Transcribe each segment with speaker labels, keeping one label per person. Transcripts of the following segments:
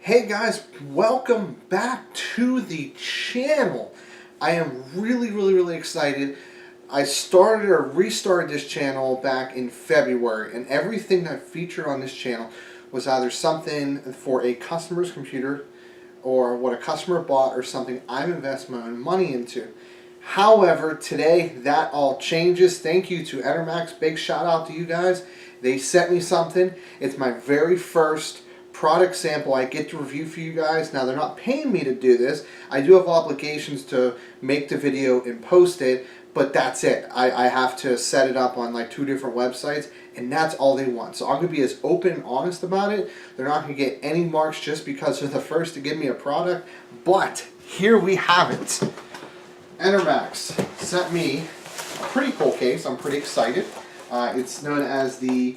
Speaker 1: Hey guys, welcome back to the channel. I am really excited. I started or restarted this channel back in February, and everything that featured on this channel was either something for a customer's computer or what a customer bought or something I'm investing my own money into. However, today that all changes. Thank you to Enermax. Big shout out to you guys. They sent me something. It's my very first product sample I get to review for you guys. Now, they're not paying me to do this. I do have obligations to make the video and post it, but that's it. I have to set it up on like 2 different websites, and that's all they want. So I'm going to be as open and honest about it. They're not going to get any marks just because they're the first to give me a product, but here we have it. Enermax sent me a pretty cool case. I'm pretty excited. It's known as the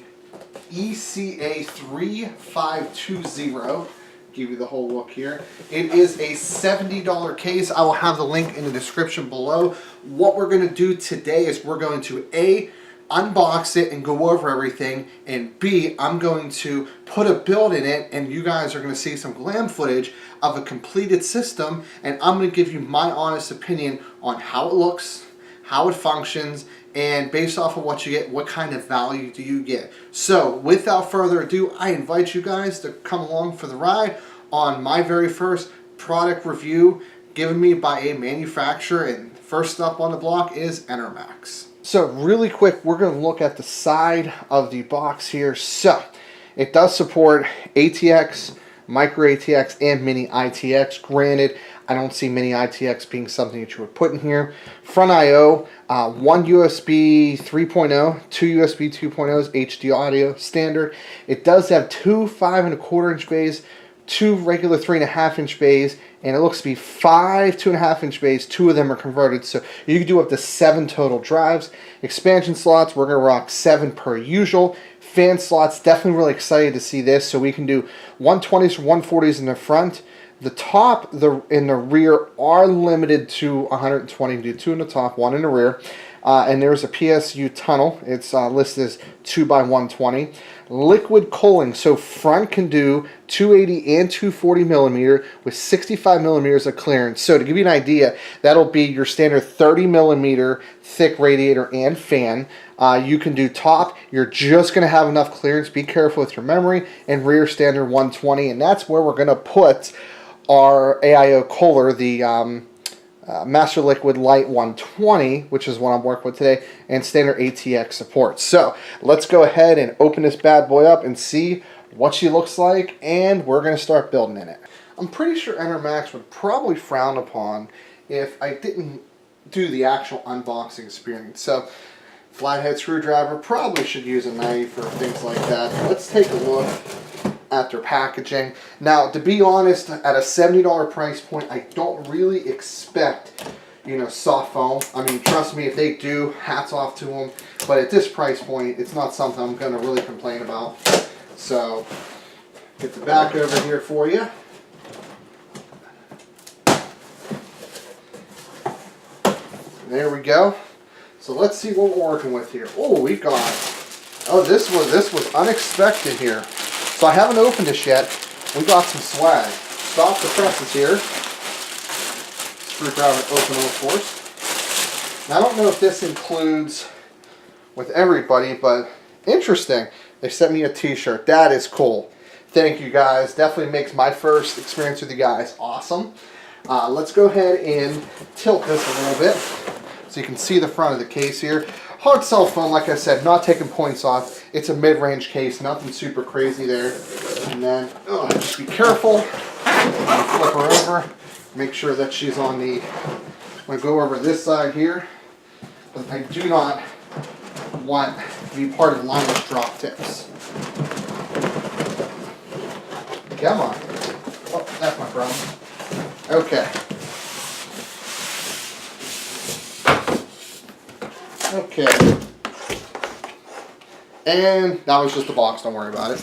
Speaker 1: ECA3520. Give you the whole look here. It is a $70 case. I will have the link in the description below. What we're going to do today is we're going to A, unbox it and go over everything, and B, I'm going to put a build in it, and you guys are going to see some glam footage of a completed system, and I'm going to give you my honest opinion on how it looks, how it functions, and based off of what you get, what kind of value do you get. So without further ado, I invite you guys to come along for the ride on my very first product review given me by a manufacturer, and first up on the block is Enermax. So really quick, we're going to look at the side of the box here. So it does support ATX, micro ATX, and mini ITX. Granted, I don't see mini ITX being something that you would put in here. Front I/O, 1 USB 3.0, 2 USB 2.0s, HD audio standard. It does have 2 5.25 inch bays, 2 regular 3.5 inch bays, and it looks to be 5 2.5 inch bays. 2 of them are converted, so you can do up to 7 total drives. Expansion slots, we're going to rock 7 per usual. Fan slots, definitely really excited to see this. So we can do 120s or 140s in the front. The top in the rear are limited to 120. Do 2 in the top, 1 in the rear. And there's a PSU tunnel. It's listed as 2x120. Liquid cooling, so front can do 280 and 240 millimeter with 65 millimeters of clearance. So to give you an idea, that'll be your standard 30 millimeter thick radiator and fan. You can do top, you're just going to have enough clearance. Be careful with your memory. And rear standard 120, and that's where we're going to put our AIO cooler, the Master Liquid Light 120, which is what I'm working with today, and standard ATX support. So let's go ahead and open this bad boy up and see what she looks like, and we're going to start building in it. I'm pretty sure Enermax would probably frown upon if I didn't do the actual unboxing experience. So flathead screwdriver, probably should use a knife for things like that. Let's take a look at their packaging. Now, to be honest, at a $70 price point, I don't really expect, soft foam. I mean, trust me, if they do, hats off to them. But at this price point, it's not something I'm going to really complain about. So, get the back over here for you. There we go. So let's see what we're working with here. Oh, we got. Oh, this was unexpected here. So I haven't opened this yet. We got some swag. Stop the presses here. Screwdriver opener, of course. Now, I don't know if this includes with everybody, but interesting. They sent me a t-shirt. That is cool. Thank you, guys. Definitely makes my first experience with you guys awesome. Let's go ahead and tilt this a little bit so you can see the front of the case here. Hard cell phone, like I said, not taking points off. It's a mid-range case, nothing super crazy there. And then, just be careful. Flip her over. Make sure that she's on the, I'm going to go over this side here. But I do not want to be part of Linus drop tips. Come on. Oh, that's my problem. Okay. Okay. And that was just a box, don't worry about it.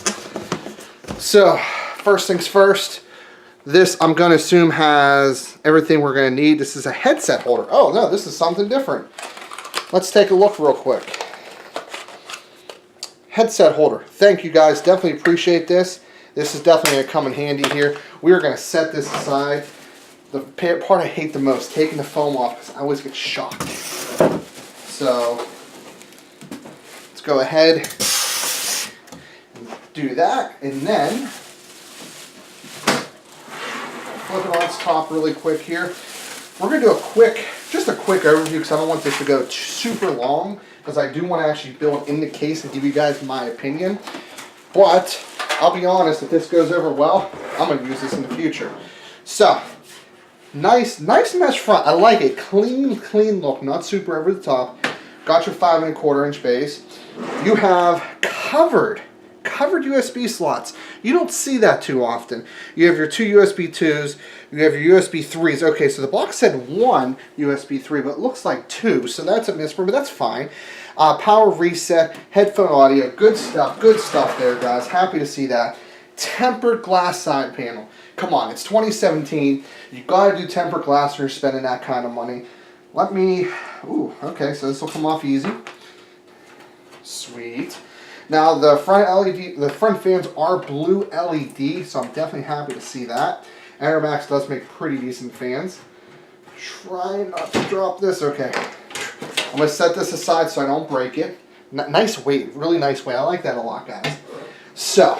Speaker 1: So, first things first, this I'm going to assume has everything we're going to need. This is a headset holder. Oh no, this is something different. Let's take a look real quick. Headset holder. Thank you guys, definitely appreciate this. This is definitely going to come in handy here. We are going to set this aside. The part I hate the most, taking the foam off, because I always get shocked. So let's go ahead and do that, and then flip it on its top really quick here. We're going to do just a quick overview, because I don't want this to go super long, because I do want to actually build in the case and give you guys my opinion. But I'll be honest, if this goes over well, I'm going to use this in the future. So, nice mesh front. I like it. Clean look, not super over the top. Got your 5 1/4 inch base. You have covered USB slots. You don't see that too often. You have your 2 USB 2s, you have your USB 3s. Okay, so the box said 1 USB 3, but it looks like 2, so that's a misprint, but that's fine. Power reset, headphone audio, good stuff there, guys. Happy to see that. Tempered glass side panel. Come on, it's 2017. You gotta do tempered glass when you're spending that kind of money. Okay, so this will come off easy. Sweet. Now the front fans are blue LED, so I'm definitely happy to see that. Enermax does make pretty decent fans. Try not to drop this. Okay. I'm going to set this aside so I don't break it. Nice weight, really nice weight. I like that a lot, guys. So,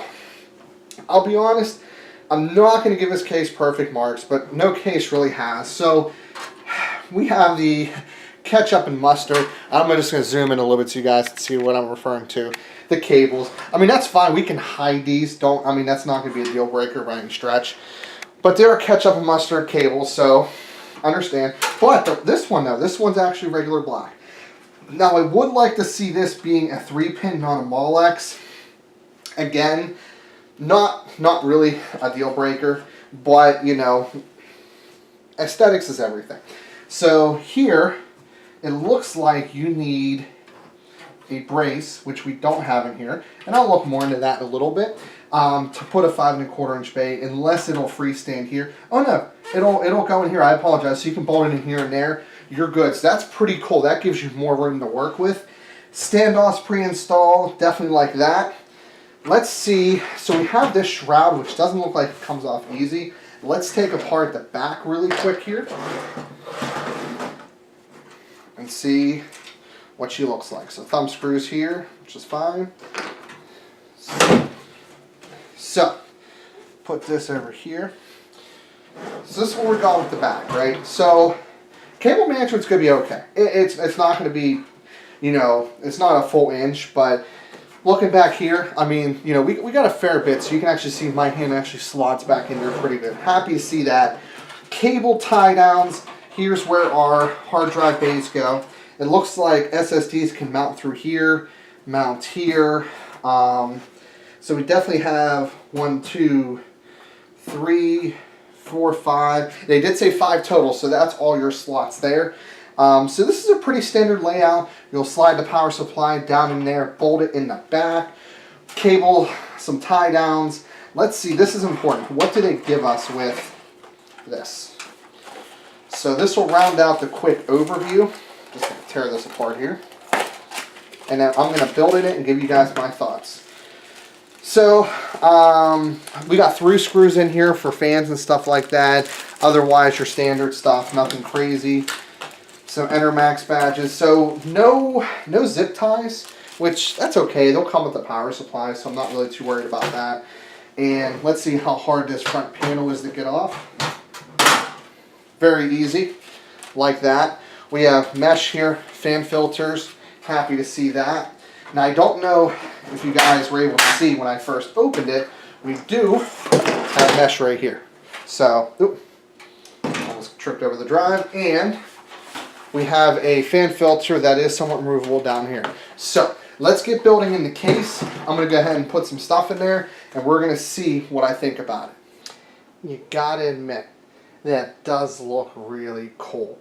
Speaker 1: I'll be honest, I'm not going to give this case perfect marks, but no case really has. So, we have the ketchup and mustard. I'm just going to zoom in a little bit so you guys can see what I'm referring to. The cables. I mean, that's fine. We can hide these. That's not going to be a deal breaker by any stretch. But there are ketchup and mustard cables, so understand. But this one's actually regular black. Now, I would like to see this being a 3-pin, not a Molex. Again, not really a deal breaker, but, you know, aesthetics is everything. So here, it looks like you need a brace, which we don't have in here, and I'll look more into that in a little bit, to put a 5 1/4 inch bay, unless it'll freestand here. Oh no, it'll go in here. I apologize. So you can bolt it in here and there. You're good. So that's pretty cool. That gives you more room to work with. Standoffs pre-installed, definitely like that. Let's see. So we have this shroud, which doesn't look like it comes off easy. Let's take apart the back really quick here and see what she looks like. So thumb screws here, which is fine. So, put this over here. So this is where we got with the back, right? So, cable management's going to be okay. It's not going to be, you know, it's not a full inch, but looking back here, I mean, you know, we got a fair bit, so you can actually see my hand actually slots back in there pretty good. Happy to see that. Cable tie downs. Here's where our hard drive bays go. It looks like SSDs can mount through here, mount here. So we definitely have 1, 2, 3, 4, 5. They did say 5 total, so that's all your slots there. So this is a pretty standard layout. You'll slide the power supply down in there, bolt it in the back, cable, some tie downs. Let's see, this is important. What do they give us with this? So this will round out the quick overview. Just going to tear this apart here. And then I'm going to build in it and give you guys my thoughts. So, we got 3 screws in here for fans and stuff like that. Otherwise, your standard stuff, nothing crazy. Some Enermax badges. So, no zip ties, which that's okay. They'll come with the power supply, so I'm not really too worried about that. And let's see how hard this front panel is to get off. Very easy, like that. We have mesh here, fan filters. Happy to see that. Now, I don't know if you guys were able to see when I first opened it, we do have mesh right here. So, almost tripped over the drive, and we have a fan filter that is somewhat removable down here. So, let's get building in the case. I'm going to go ahead and put some stuff in there, and we're going to see what I think about it. You gotta admit, that does look really cool.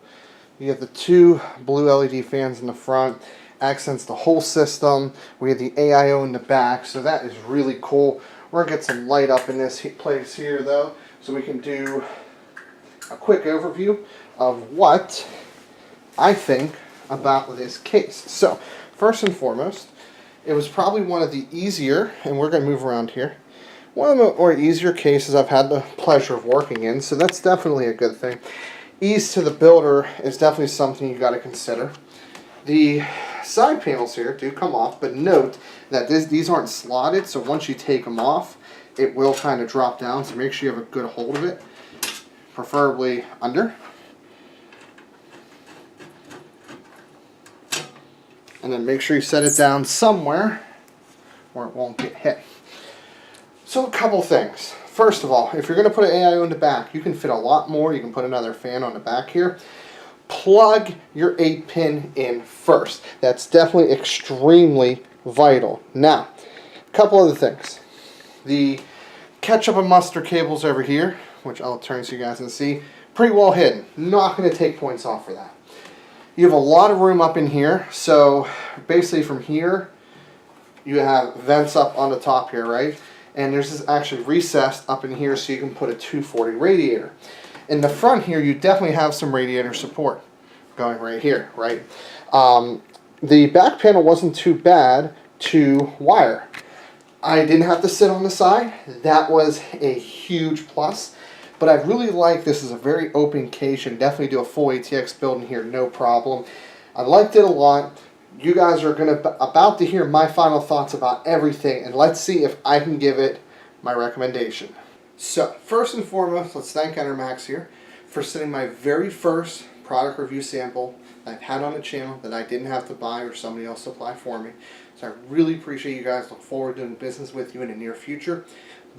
Speaker 1: You have the 2 blue LED fans in the front. Accents the whole system. We have the AIO in the back, so that is really cool. We're going to get some light up in this place here, though, so we can do a quick overview of what I think about this case. So, first and foremost, it was probably one of the easier, and we're going to move around here, one of the more easier cases I've had the pleasure of working in, so that's definitely a good thing. Ease to the builder is definitely something you got to consider. The side panels here do come off, but note that these aren't slotted, so once you take them off, it will kind of drop down, so make sure you have a good hold of it, preferably under. And then make sure you set it down somewhere where it won't get hit. So a couple things. First of all, if you're going to put an AIO in the back, you can fit a lot more. You can put another fan on the back here. Plug your 8-pin in first. That's definitely extremely vital. Now, a couple other things. The ketchup and mustard cables over here, which I'll turn so you guys can see, pretty well hidden. Not going to take points off for that. You have a lot of room up in here, so basically from here, you have vents up on the top here, right? And there's this actually recessed up in here so you can put a 240 radiator. In the front here, you definitely have some radiator support going right here, right? The back panel wasn't too bad to wire. I didn't have to sit on the side. That was a huge plus. But I really like this is a very open case. You can definitely do a full ATX build in here, no problem. I liked it a lot. You guys are about to hear my final thoughts about everything, and let's see if I can give it my recommendation. So, first and foremost, let's thank Enermax here for sending my very first product review sample that I've had on the channel that I didn't have to buy or somebody else supply for me. So I really appreciate you guys. Look forward to doing business with you in the near future.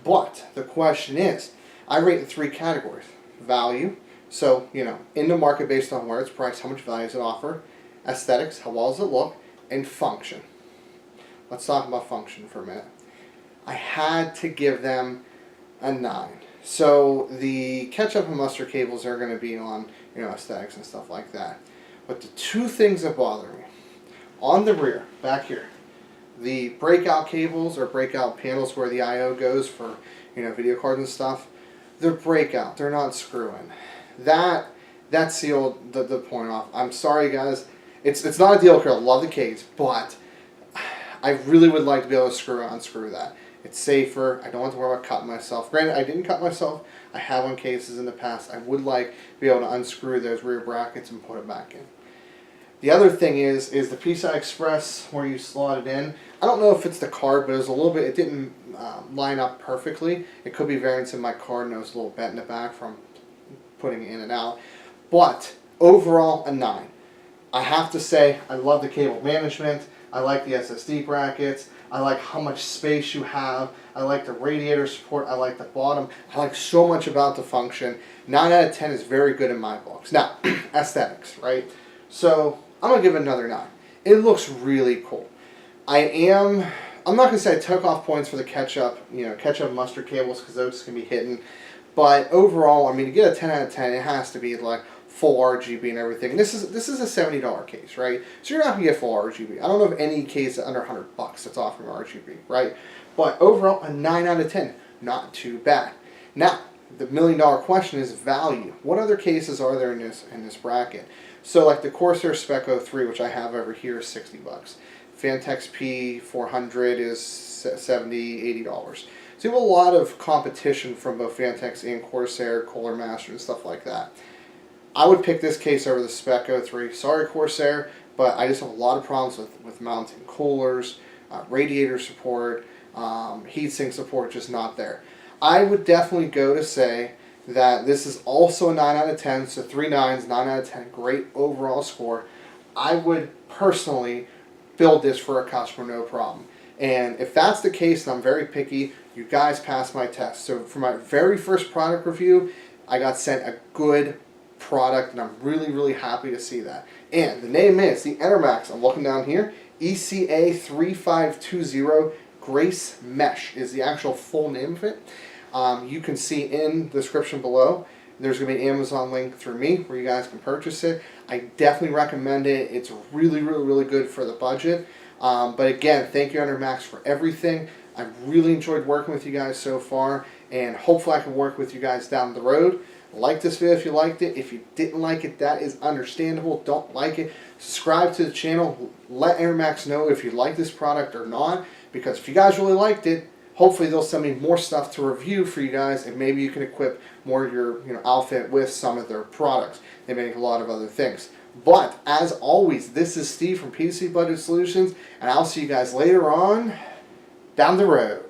Speaker 1: But the question is, I rate in 3 categories. Value, so, in the market based on where it's priced, how much value does it offer? Aesthetics, how well does it look? And function. Let's talk about function for a minute. I had to give them a 9. So the ketchup and mustard cables are going to be on, aesthetics and stuff like that. But the 2 things that bother me, on the rear, back here, the breakout cables or breakout panels where the I/O goes for, video cards and stuff, they're breakout. They're not screw-in. That sealed the point off. I'm sorry, guys. It's not a deal killer. I love the case, but I really would like to be able to unscrew that. It's safer. I don't have to worry about cutting myself. Granted, I didn't cut myself. I have on cases in the past. I would like to be able to unscrew those rear brackets and put it back in. The other thing is the PCI Express where you slot it in. I don't know if it's the card, but it was a little bit, it didn't line up perfectly. It could be variance in my card, and it was a little bent in the back from putting it in and out. But overall, a 9. I have to say, I love the cable management. I like the SSD brackets. I like how much space you have. I like the radiator support. I like the bottom. I like so much about the function. 9 out of 10 is very good in my books. Now, aesthetics, right? So, I'm going to give it another 9. It looks really cool. I'm not going to say I took off points for the ketchup mustard cables because those can be hidden. But overall, to get a 10 out of 10, it has to be like full RGB and everything. This is a $70 case, right? So you're not going to get full RGB. I don't know of any case under $100 that's offering RGB, right? But overall, a 9 out of 10. Not too bad. Now, the $1 million question is value. What other cases are there in this bracket? So like the Corsair Spec 03, which I have over here, is $60. Fantex P400 is $70, $80. So you have a lot of competition from both Fantex and Corsair, Kohler Master, and stuff like that. I would pick this case over the Spec 03. Sorry, Corsair, but I just have a lot of problems with mounting coolers, radiator support, heatsink support, just not there. I would definitely go to say that this is also a 9 out of 10, so 3 9s, 9 out of 10, great overall score. I would personally build this for a customer, no problem. And if that's the case, and I'm very picky, you guys passed my test. So for my very first product review, I got sent a good product, and I'm really, really happy to see that. And the name is the Enermax. I'm looking down here. ECA3520 Grace Mesh is the actual full name of it. You can see in the description below. There's going to be an Amazon link through me where you guys can purchase it. I definitely recommend it. It's really, really, really good for the budget. But again, thank you, Enermax, for everything. I've really enjoyed working with you guys so far, and hopefully I can work with you guys down the road. Like this video if you liked it. If you didn't like it, that is understandable. Don't like it, subscribe to the channel. Let Enermax know if you like this product or not, because if you guys really liked it, hopefully they'll send me more stuff to review for you guys, and maybe you can equip more of your outfit with some of their products. They make a lot of other things. But as always, this is Steve from PC Budget Solutions, and I'll see you guys later on down the road.